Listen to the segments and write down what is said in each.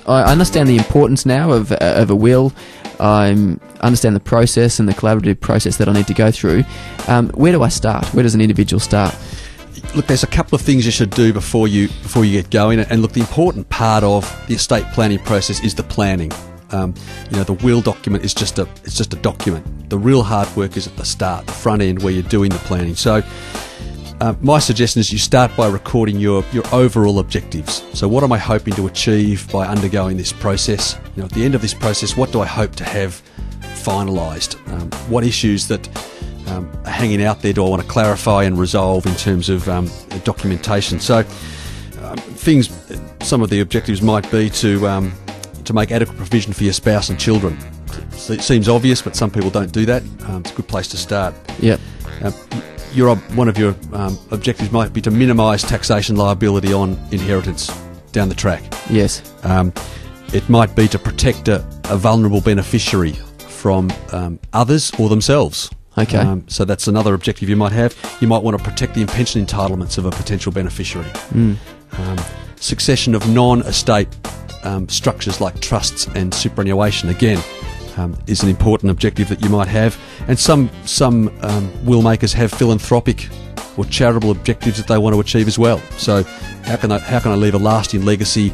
I understand the importance now of a will. I understand the process and the collaborative process that I need to go through. Where do I start? Where does an individual start? Look, there's a couple of things you should do before you get going. And look, the important part of the estate planning process is the planning. The will document is just a document. The real hard work is at the start, the front end, where you're doing the planning. So my suggestion is you start by recording your overall objectives. So what am I hoping to achieve by undergoing this process? At the end of this process, what do I hope to have finalised? What issues that are hanging out there do I want to clarify and resolve in terms of documentation? So some of the objectives might be to make adequate provision for your spouse and children. It seems obvious, but some people don't do that. It's a good place to start. Yep. One of your objectives might be to minimise taxation liability on inheritance down the track. Yes. It might be to protect a vulnerable beneficiary from others or themselves. Okay. So that's another objective you might have. You might want to protect the pension entitlements of a potential beneficiary. Succession of non-estate structures like trusts and superannuation, again, is an important objective that you might have. And some will makers have philanthropic or charitable objectives that they want to achieve as well. So how can I leave a lasting legacy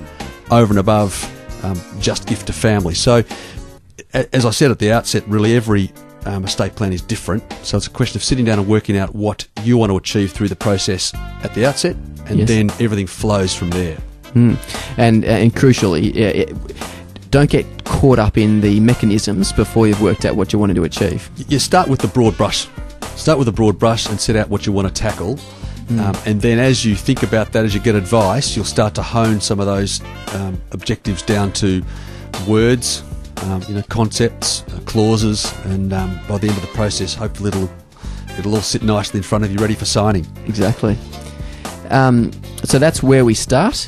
over and above just gift to family? So as I said at the outset, really every estate plan is different. So it's a question of sitting down and working out what you want to achieve through the process at the outset, and then everything flows from there. And crucially, don't get caught up in the mechanisms before you've worked out what you want to achieve. You start with the broad brush. Start with the broad brush and set out what you want to tackle. And then as you think about that, as you get advice, you'll start to hone some of those objectives down to words, concepts, clauses, and by the end of the process, hopefully it'll all sit nicely in front of you, ready for signing. Exactly. So that's where we start.